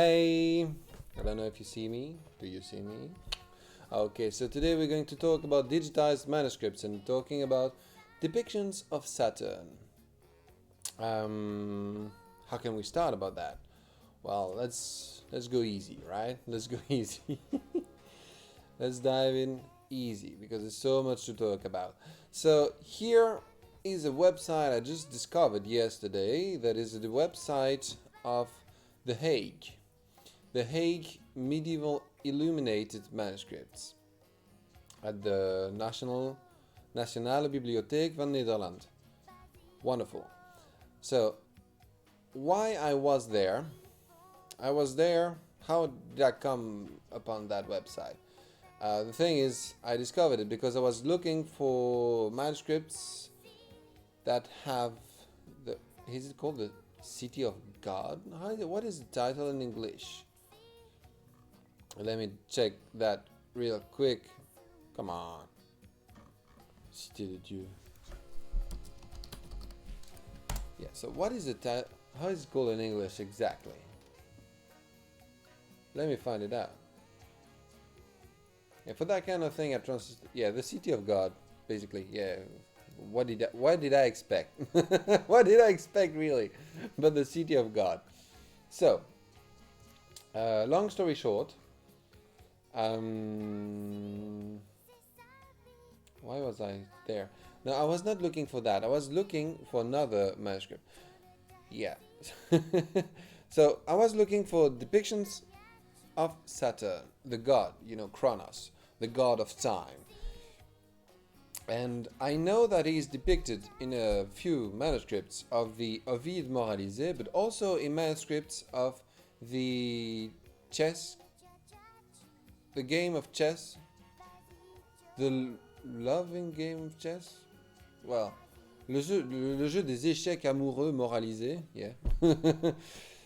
Hey, I don't know if you see me. Do you see me? Okay, so today we're going to talk about digitized manuscripts and talking about depictions of Saturn. How can we start about that? Well, let's go easy, right? Let's go easy. Let's dive in easy because there's so much to talk about. So here is a website I just discovered yesterday. That is the website of The Hague. The Hague Medieval Illuminated Manuscripts at the Nationale Bibliotheek van Nederland. Wonderful. So, why I was there? How did I come upon that website? The thing is, I discovered it because I was looking for manuscripts that have the. Is it called the City of God? What is the title in English? Let me check that real quick. Come on. Cité de Dieu. Yeah, so what is the title? How is it called in English exactly? Let me find it out. Yeah, for that kind of thing, yeah, the City of God, basically. Yeah. What did I expect? What did I expect really? But the City of God. So, long story short, why was I there? No, I was not looking for that. I was looking for another manuscript. Yeah. So I was looking for depictions of Saturn, the god, Kronos, the god of time. And I know that he is depicted in a few manuscripts of the Ovid Moralisé, but also in manuscripts of the game of chess, the loving game of chess. Well, le jeu des échecs amoureux moralisés, yeah.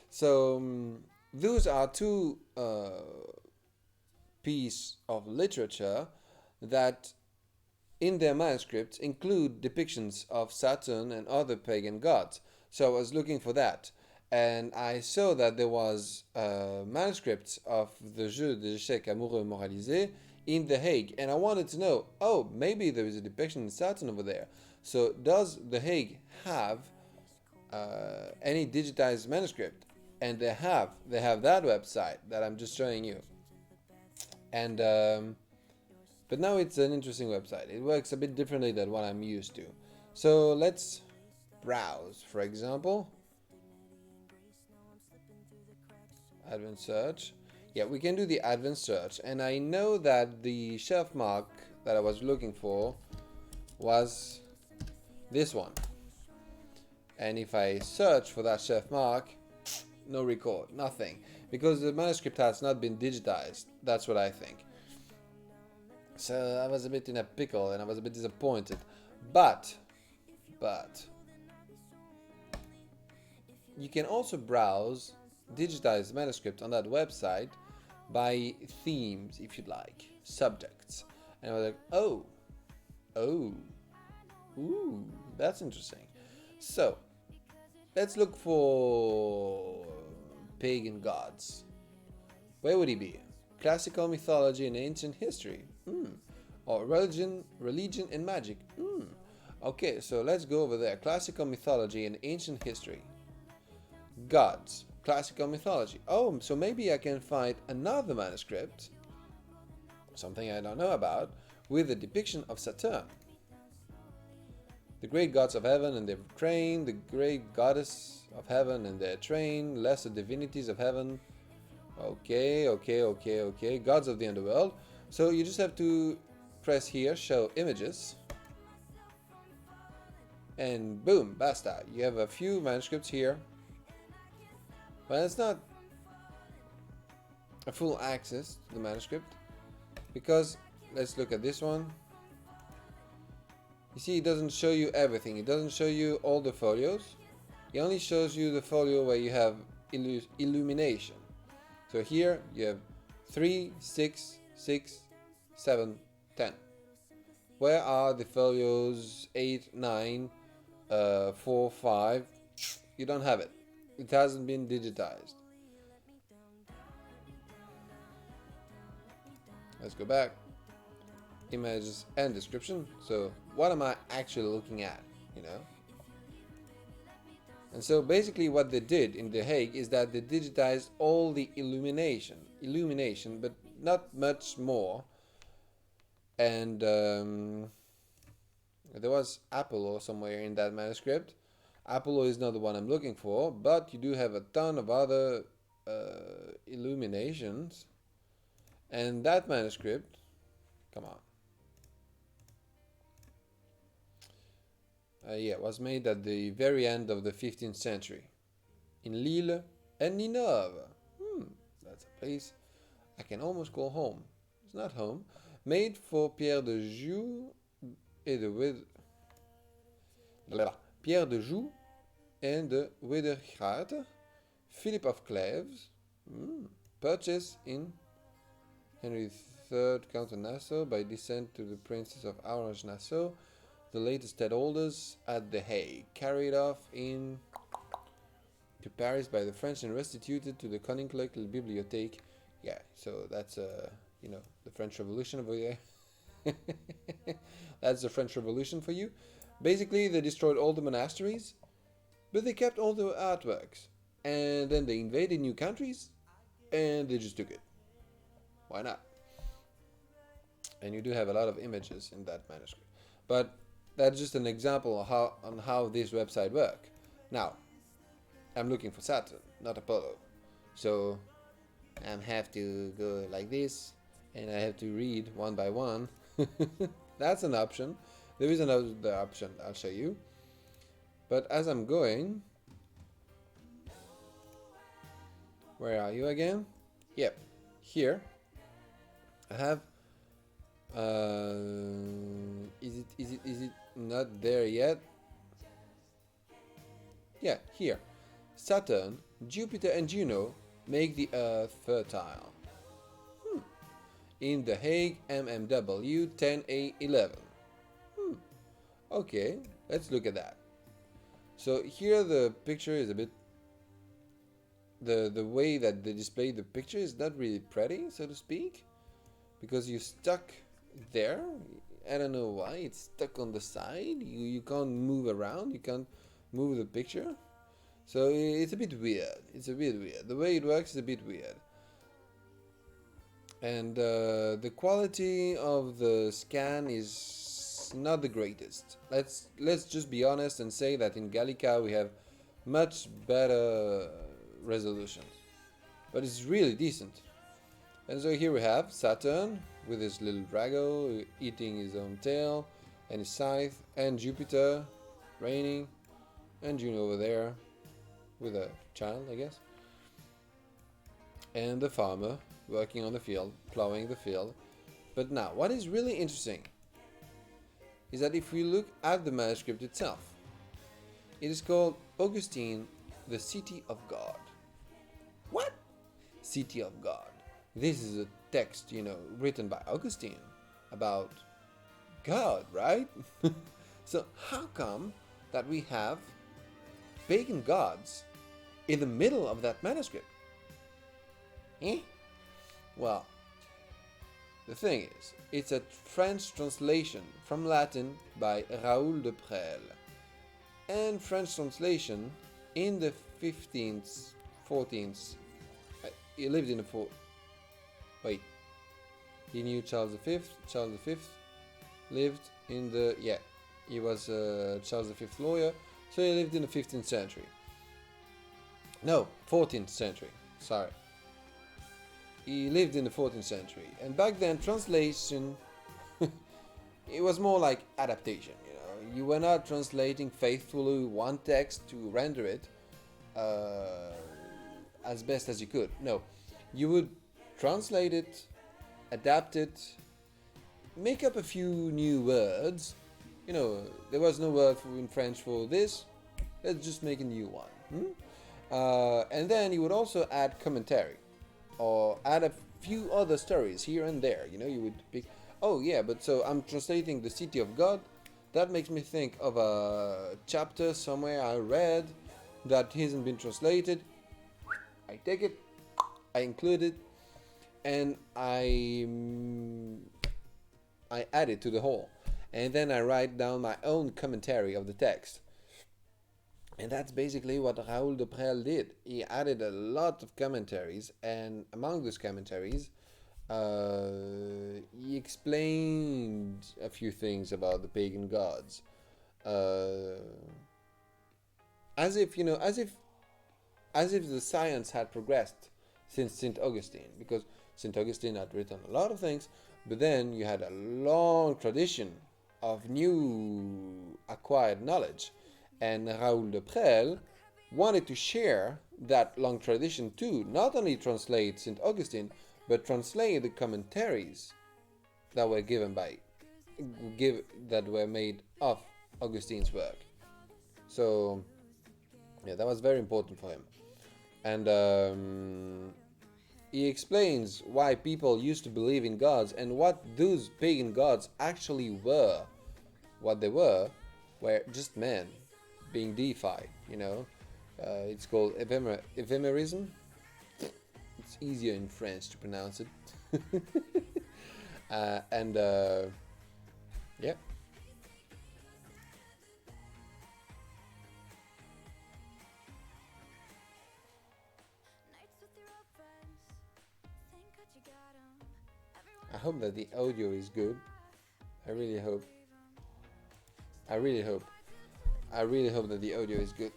So, those are two pieces of literature that in their manuscripts include depictions of Saturn and other pagan gods. So I was looking for that. And I saw that there was manuscripts of the Jeu des échecs amoureux moralisés in The Hague. And I wanted to know, maybe there is a depiction of Saturn over there. So does The Hague have any digitized manuscript? And they have that website that I'm just showing you. And but now it's an interesting website. It works a bit differently than what I'm used to. So let's browse, for example. Advanced search. Yeah, we can do the advanced search. And I know that the shelf mark that I was looking for was this one. And if I search for that shelf mark, no record, nothing. Because the manuscript has not been digitized. That's what I think. So I was a bit in a pickle and I was a bit disappointed. But you can also browse digitized manuscript on that website by themes, if you'd like, subjects. And I was like, ooh, that's interesting. So let's look for pagan gods. Where would he be? Classical mythology and ancient history. Or religion and magic. Okay, so let's go over there. Classical mythology and ancient history. Gods. Classical mythology. Oh, so maybe I can find another manuscript, something I don't know about, with a depiction of Saturn. The great gods of heaven and their train, the great goddess of heaven and their train, lesser divinities of heaven. Okay. Gods of the underworld. So you just have to press here, show images. And boom, basta. You have a few manuscripts here. But it's not a full access to the manuscript. Because, let's look at this one. You see, it doesn't show you everything. It doesn't show you all the folios. It only shows you the folio where you have illumination. So here you have 3, 6, 6, 7, 10. Where are the folios 8, 9, 4, 5? You don't have it. It hasn't been digitized. Let's go back. Images and description. So what am I actually looking at, you know? And so basically what they did in The Hague is that they digitized all the illumination, but not much more. And there was Apollo somewhere in that manuscript. Apollo is not the one I'm looking for, but you do have a ton of other illuminations. And that manuscript, come on. Was made at the very end of the 15th century in Lille and Ninove. That's a place I can almost call home. It's not home. Made for Pierre de Joux et de Pierre de Joux and de Wedergaart, Philip of Cleves, purchased in Henry III, Count of Nassau, by descent to the Princes of Orange-Nassau, the latest stadholders at The Hague, carried off to Paris by the French and restituted to the Koninklijke Bibliotheek. Yeah, so that's the French Revolution over there. That's the French Revolution for you. Basically, they destroyed all the monasteries, but they kept all the artworks. And then they invaded new countries, and they just took it. Why not? And you do have a lot of images in that manuscript. But that's just an example of how this website works. Now, I'm looking for Saturn, not Apollo. So I have to go like this, and I have to read one by one. That's an option. There is another option I'll show you. But as I'm going, where are you again? Yep, here I have. Is it not there yet? Yeah, here. Saturn, Jupiter, and Juno make the Earth fertile. In The Hague, MMW 10A11. Okay, let's look at that. So here the picture is a bit. The way that they display the picture is not really pretty, so to speak, because you're stuck there. I don't know why it's stuck on the side. You can't move around. You can't move the picture. So it's a bit weird. It's a bit weird. The way it works is a bit weird. And the quality of the scan is not the greatest. Let's just be honest and say that in Gallica we have much better resolutions. But it's really decent. And so here we have Saturn with his little drago eating his own tail and his scythe, and Jupiter raining, and Juno over there with a child, I guess. And the farmer working on the field, plowing the field. But now, what is really interesting is that if we look at the manuscript itself, it is called Augustine, the City of God. What? City of God. This is a text, written by Augustine about God, right? So how come that we have pagan gods in the middle of that manuscript? Well, the thing is, it's a French translation from Latin by Raoul de Presles, and French translation in the 15th, 14th. He lived in the he knew Charles V. Charles V lived in the he was Charles V lawyer, so he lived in the 15th century. No, 14th century. Sorry. He lived in the 14th century, and back then translation it was more like adaptation. You were not translating faithfully one text to render it as best as you could. No, you would translate it, adapt it, make up a few new words. There was no word in French for this. Let's just make a new one. And then you would also add commentary, or add a few other stories here and there. You would pick. Oh yeah, but so I'm translating the City of God. That makes me think of a chapter somewhere I read that hasn't been translated. I take it, I include it, and I add it to the whole, and then I write down my own commentary of the text. And that's basically what Raoul de Prel did. He added a lot of commentaries, and among those commentaries, he explained a few things about the pagan gods, uh, as if the science had progressed since Saint Augustine, because Saint Augustine had written a lot of things, but then you had a long tradition of new acquired knowledge, and Raoul de Prel wanted to share that long tradition too, not only translate Saint Augustine, but translate the commentaries that were that were made of Augustine's work. So yeah, that was very important for him, and he explains why people used to believe in gods and what those pagan gods actually were. What they were just men being deified. It's called ephemerism. It's easier in French to pronounce it. And yeah. I hope that the audio is good. I really hope. I really hope. I really hope that the audio is good.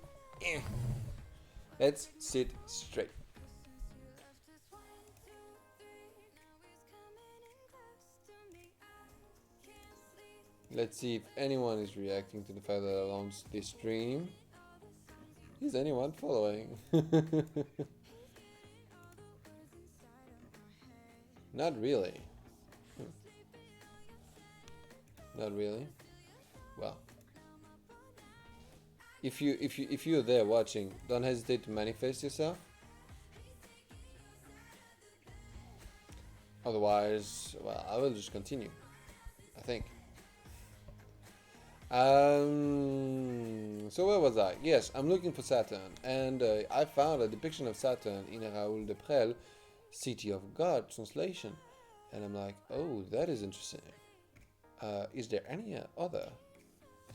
Let's sit straight. Let's see if anyone is reacting to the fact that I launched this stream. Is anyone following? Not really. Not really. Well, if you're there watching, don't hesitate to manifest yourself. Otherwise, well, I will just continue, I think. So where was I? Yes, I'm looking for Saturn, and I found a depiction of Saturn in Raoul de Prel, City of God translation, and I'm like, oh, that is interesting. Is there any other?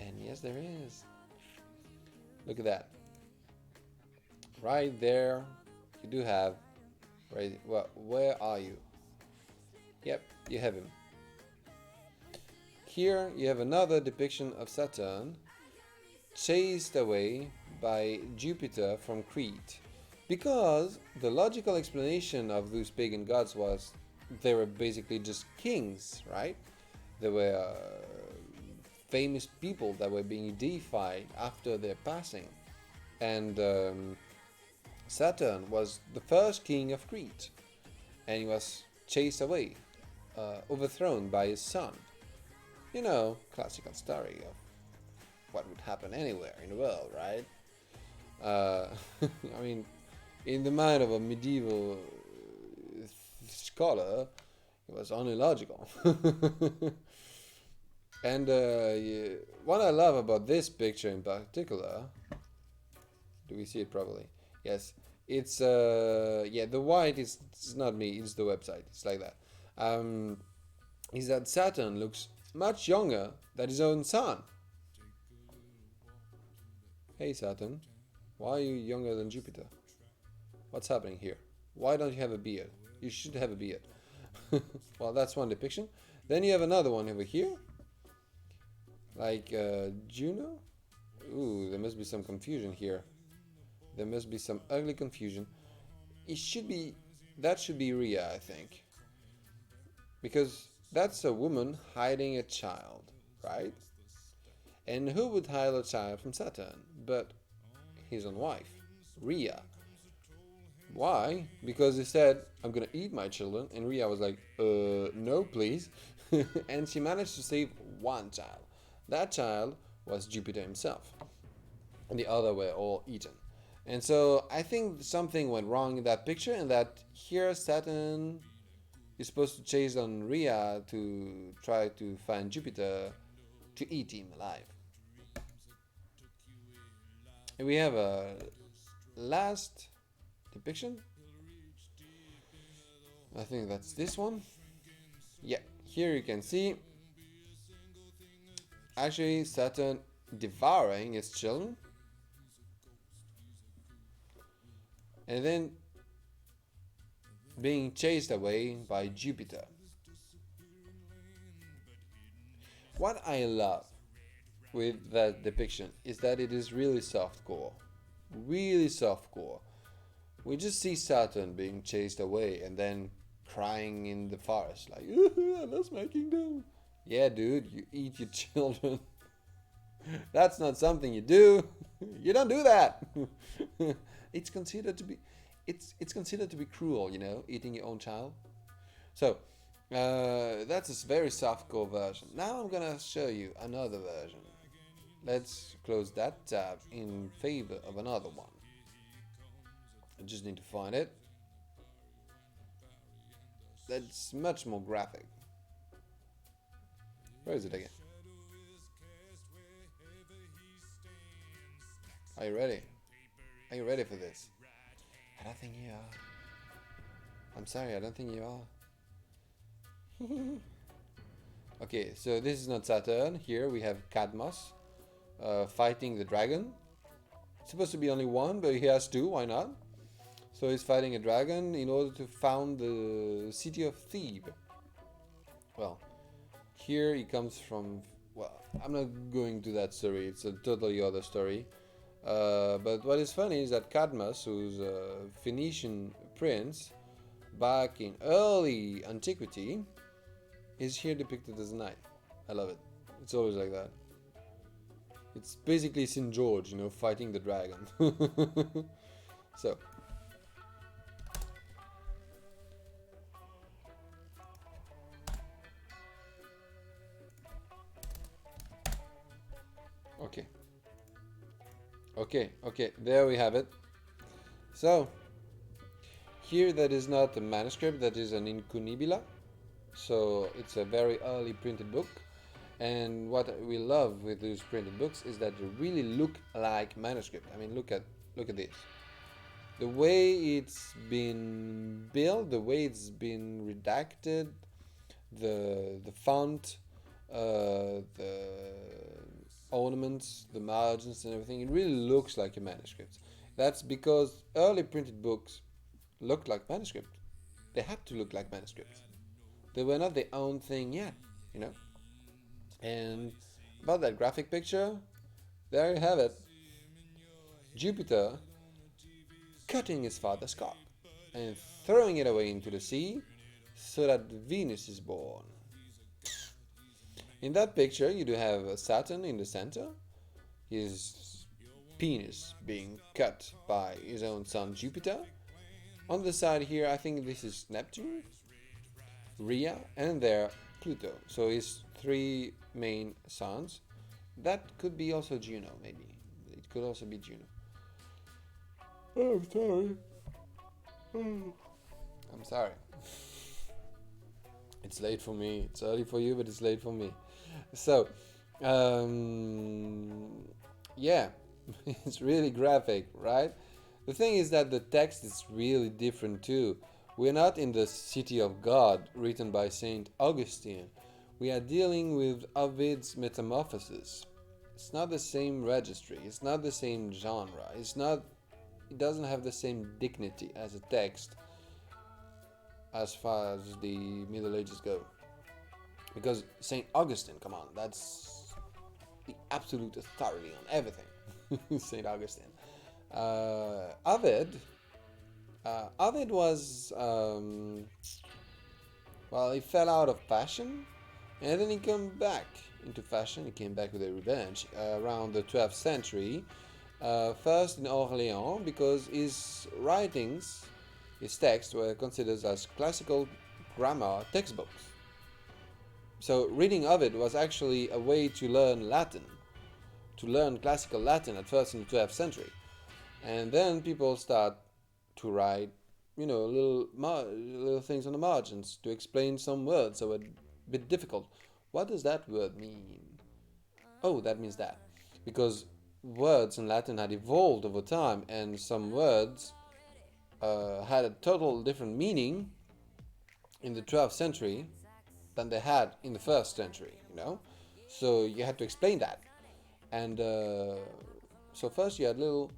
And yes, there is. Look at that. Right there, you do have. Right. Well, where are you? Yep, you have him. Here you have another depiction of Saturn chased away by Jupiter from Crete, because the logical explanation of those pagan gods was they were basically just kings, right? They were famous people that were being deified after their passing, and Saturn was the first king of Crete, and he was chased away, overthrown by his son. Classical story of what would happen anywhere in the world, right? I mean, in the mind of a medieval scholar, it was only logical. And what I love about this picture in particular, do we see it properly? Yes, it's the white is it's not me, it's the website. It's like that. Is that Saturn looks much younger than his own son. Hey Saturn, why are you younger than Jupiter? What's happening here? Why don't you have a beard? You should have a beard. Well, that's one depiction. Then you have another one over here. Like Juno? Ooh, there must be some confusion here. There must be some ugly confusion. That should be Rhea, I think. Because that's a woman hiding a child, right? And who would hide a child from Saturn but his own wife, Rhea? Why? Because he said, I'm gonna eat my children, and Rhea was like, no, please. And she managed to save one child. That child was Jupiter himself, and the other were all eaten. And so I think something went wrong in that picture, and that here Saturn is supposed to chase on Rhea to try to find Jupiter to eat him alive. And we have a last depiction. I think that's this one. Yeah, here you can see actually Saturn devouring its children, and then being chased away by Jupiter. What I love with that depiction is that it is really softcore. Really softcore. We just see Saturn being chased away and then crying in the forest like, I lost my kingdom. Yeah, dude, you eat your children. That's not something you do. You don't do that. it's considered to be it's considered to be cruel, eating your own child. So, that's a very softcore version. Now I'm gonna show you another version. Let's close that tab in favor of another one. I just need to find it. That's much more graphic. Where is it again? Are you ready? Are you ready for this? I don't think you are. I'm sorry, I don't think you are. Okay, so this is not Saturn. Here we have Cadmus fighting the dragon. It's supposed to be only one, but he has two, why not? So he's fighting a dragon in order to found the city of Thebes. Well, here he comes from... Well, I'm not going to that story, it's a totally other story. But what is funny is that Cadmus, who's a Phoenician prince back in early antiquity, is here depicted as a knight. I love it. It's always like that. It's basically St. George, fighting the dragon. So. Okay, there we have it. So, here that is not a manuscript, that is an incunibula. So, it's a very early printed book. And what we love with those printed books is that they really look like manuscript. I mean, look at this. The way it's been built, the way it's been redacted, the font, the ornaments, the margins and everything, it really looks like a manuscript. That's because early printed books looked like manuscript. They had to look like manuscripts. They were not their own thing yet, And about that graphic picture, there you have it. Jupiter cutting his father's cock and throwing it away into the sea so that Venus is born. In that picture, you do have Saturn in the center, his penis being cut by his own son Jupiter. On the side here, I think this is Neptune, Rhea, and there Pluto. So his three main sons. That could be also Juno, maybe. It could also be Juno. Oh, I'm sorry. I'm sorry. It's late for me. It's early for you, but it's late for me. So, yeah, it's really graphic, right? The thing is that the text is really different too. We're not in the City of God written by Saint Augustine. We are dealing with Ovid's Metamorphosis. It's not the same registry. It's not the same genre. It doesn't have the same dignity as a text as far as the Middle Ages go. Because St. Augustine, come on, that's the absolute authority on everything. St. Augustine. Ovid was, he fell out of fashion, and then he came back into fashion. He came back with a revenge around the 12th century. First in Orléans, because his writings, his texts were considered as classical grammar textbooks. So reading Ovid was actually a way to learn Latin, to learn classical Latin at first in the 12th century. And then people start to write, little things on the margins to explain some words that were a bit difficult. What does that word mean? Oh, that means that. Because words in Latin had evolved over time, and some words had a total different meaning in the 12th century than they had in the first century, you know? So you had to explain that. And so first you had little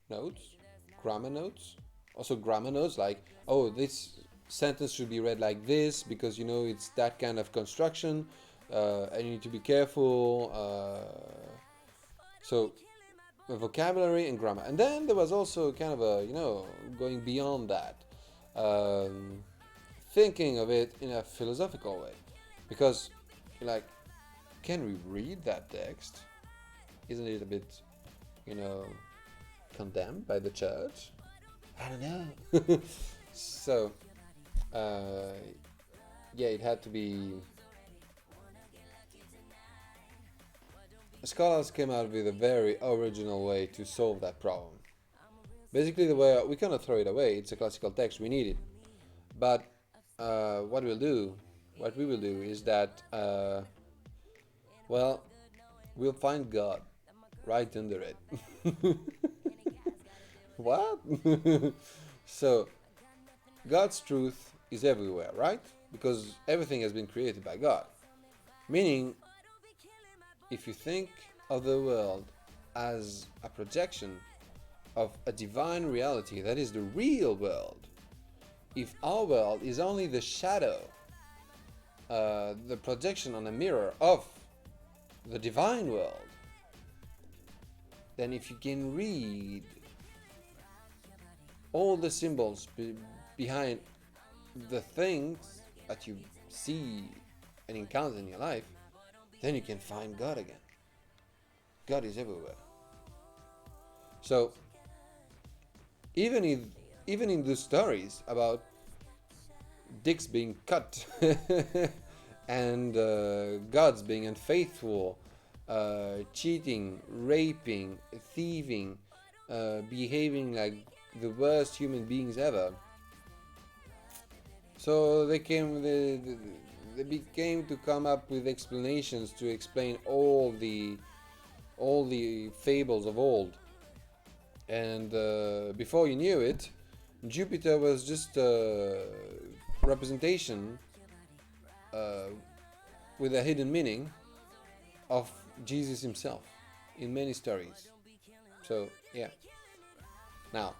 notes, grammar notes, also grammar notes like, oh, this sentence should be read like this because you know it's that kind of construction, and you need to be careful. So vocabulary and grammar, and then there was also kind of a, you know, going beyond that, um, thinking of it in a philosophical way, because like, can we read that text? Isn't it a bit, you know, condemned by the church? I don't know. So, uh, yeah, it had to be. Scholars came out with a very original way to solve that problem. Basically, the way we cannot throw it away. It's a classical text. We need it. But what what we will do is that, well, we'll find God right under it. What? So, God's truth is everywhere, right? Because everything has been created by God. Meaning, if you think of the world as a projection of a divine reality that is the real world, if our world is only the shadow, the projection on a mirror of the divine world, then if you can read all the symbols behind the things that you see and encounter in your life, then you can find God again. God is everywhere. So even in the stories about dicks being cut and gods being unfaithful, cheating, raping, thieving, behaving like the worst human beings ever. So they became to come up with explanations to explain all the fables of old. And before you knew it, Jupiter was just a representation with a hidden meaning of Jesus himself in many stories. So yeah. Now,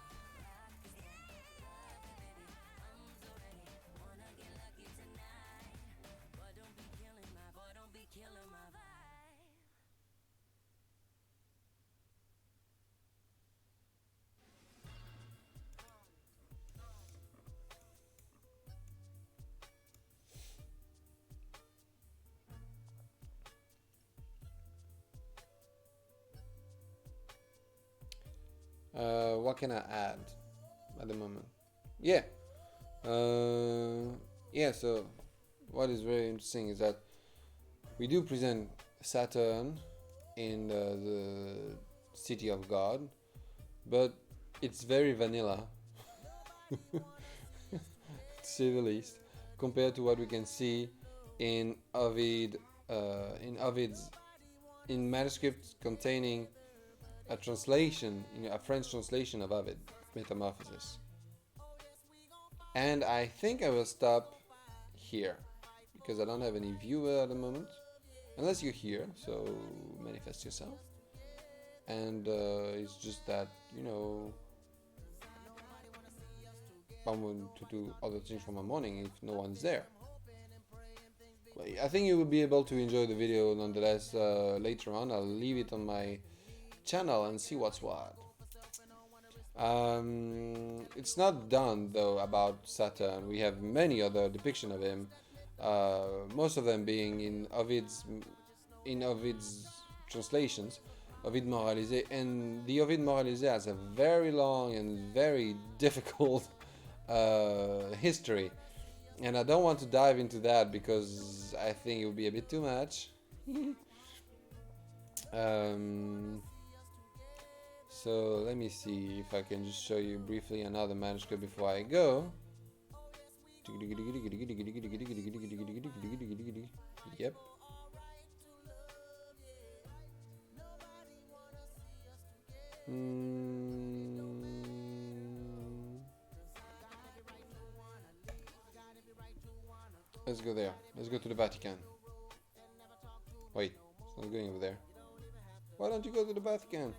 what can I add at the moment? Yeah. Yeah, so what is very interesting is that we do present Saturn in the city of God, but it's very vanilla, to say the least, compared to what we can see in Ovid, in manuscripts containing a translation, a French translation of Ovid, Metamorphosis. And I think I will stop here because I don't have any viewer at the moment, unless you're here, so manifest yourself. And it's just that, you know, I'm going to do other things for my morning if no one's there. But I think you will be able to enjoy the video nonetheless later on. I'll leave it on my channel and see what's what. It's not done though about Saturn. We have many other depictions of him, most of them being in Ovid's translations, Ovid Moralisé, and the Ovid Moralisé has a very long and very difficult history, and I don't want to dive into that because I think it would be a bit too much. So let me see if I can just show you briefly another manuscript before I go. Yep. Let's go there. Let's go to the Vatican. Wait, it's not going over there. Why don't you go to the Vatican?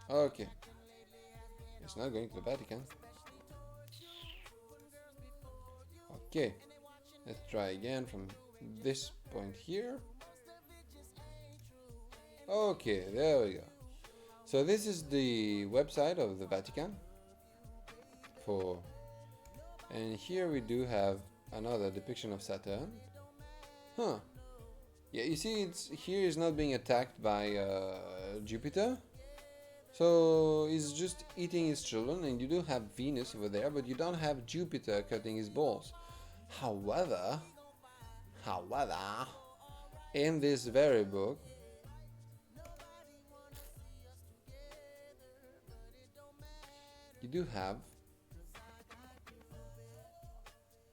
Okay. It's not going to the Vatican. Okay. Let's try again from this point here. Okay, there we go. So this is the website of the Vatican. And here we do have another depiction of Saturn. Huh. Yeah, you see, it's here is not being attacked by Jupiter. So he's just eating his children, and you do have Venus over there, but you don't have Jupiter cutting his balls. However, in this very book, you do have.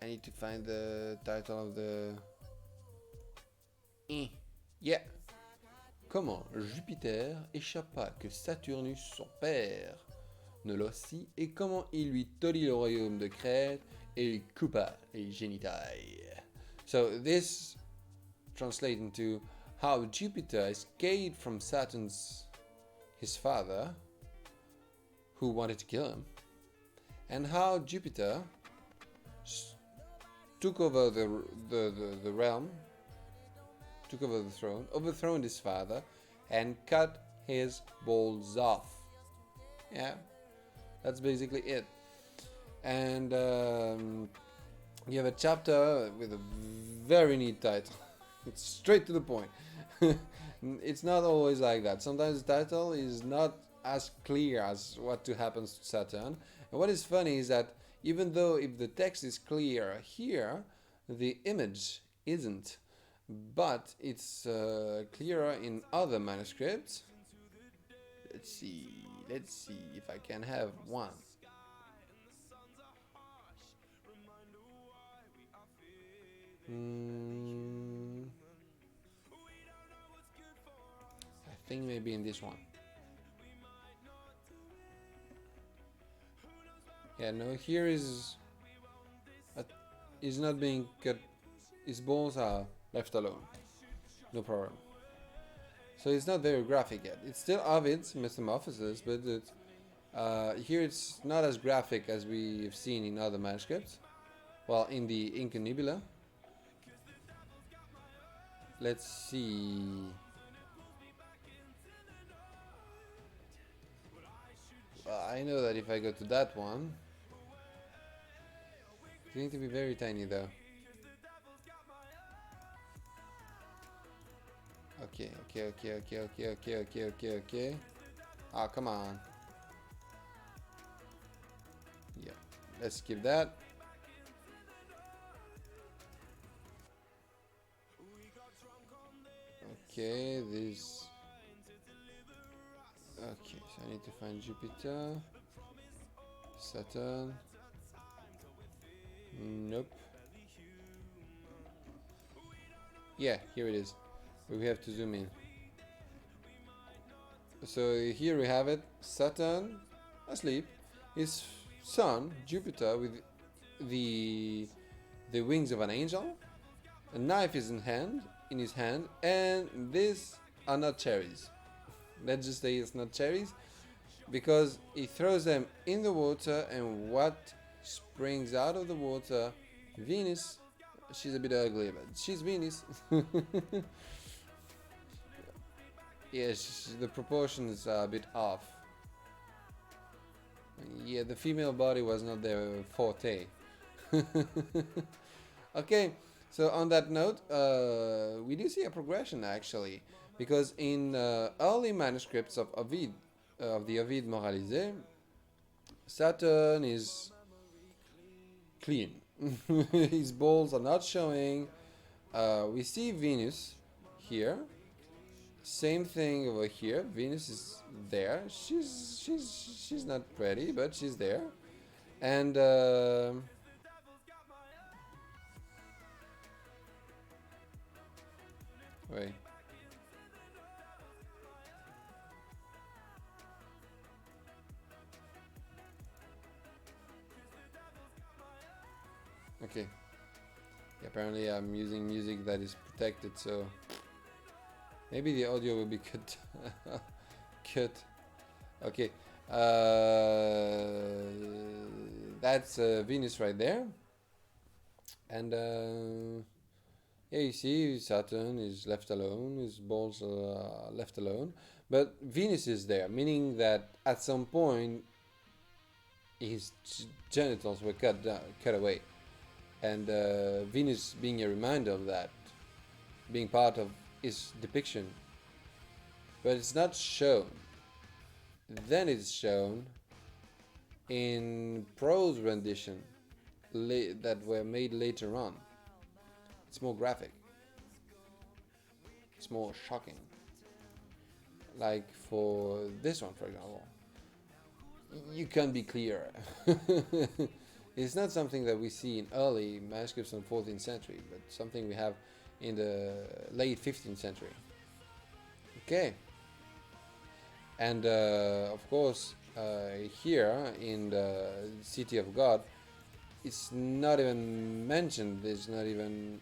I need to find the title of the. Yeah. Comment Jupiter échappa que Saturnus, son père, ne l'ossit, et comment il lui tordit le royaume de Crète et lui coupa les génitailles. So this translates into how Jupiter escaped from Saturn's, his father, who wanted to kill him, and how Jupiter took over the realm, took over the throne, overthrown his father, and cut his balls off. Yeah, that's basically it. And you have a chapter with a very neat title. It's straight to the point. It's not always like that. Sometimes the title is not as clear as what to happen to Saturn. And what is funny is that even though if the text is clear here, the image isn't. But it's clearer in other manuscripts. Let's see if I can have one. I think maybe in this one. Yeah, no, here is not being cut. His balls are left alone. No problem. So it's not very graphic yet. It's still Ovid's Metamorphosis, but here it's not as graphic as we've seen in other manuscripts. Well, in the Inca Nebula. Let's see. I know that if I go to that one, it's going to be very tiny though. Okay. Ah, come on. Yeah, let's skip that. Okay, this. Okay, so I need to find Jupiter, Saturn. Nope. Yeah, here it is. We have to zoom in. So here we have it. Saturn asleep. His son Jupiter with the wings of an angel. A knife is in his hand, and these are not cherries. Let's just say it's not cherries, because he throws them in the water, and what springs out of the water? Venus. She's a bit ugly, but she's Venus. Yes, the proportions are a bit off. Yeah, the female body was not their forte. Okay, so on that note, we do see a progression actually, because in early manuscripts of Ovid, of the Ovid Moralisé, Saturn is clean. His balls are not showing. We see Venus here. Same thing over here. Venus is there. She's not pretty, but she's there. And wait. Okay. Yeah, apparently I'm using music that is protected, so maybe the audio will be cut. Cut. Okay. That's Venus right there, and yeah, you see Saturn is left alone, his balls are left alone, but Venus is there, meaning that at some point his genitals were cut away, and Venus being a reminder of that, being part of his depiction, but it's not shown. Then it's shown in prose rendition that were made later on. It's more graphic. It's more shocking. Like for this one, for example, you can't be clearer. It's not something that we see in early manuscripts in the 14th century, but something we have in the late 15th century. Okay. And of course, here in the City of God, it's not even mentioned. There's not even.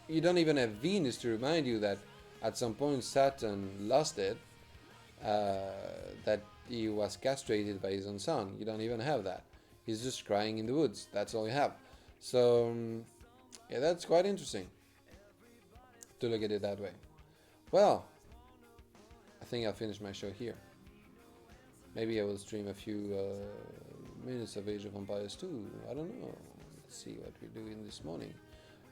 You don't even have Venus to remind you that at some point Saturn lost it, that he was castrated by his own son. You don't even have that. He's just crying in the woods. That's all you have. So, yeah, that's quite interesting to look at it that way. Well, I think I'll finish my show here. Maybe I will stream a few minutes of Age of Empires 2. I don't know. Let's see what we're doing this morning.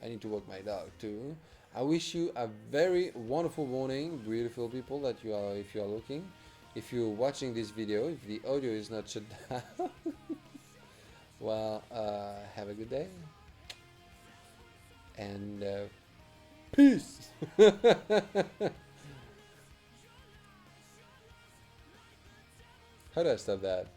I need to walk my dog too. I wish you a very wonderful morning, beautiful people that you are, if you are looking. If you're watching this video, if the audio is not shut down, well, have a good day. And peace. How do I stop that?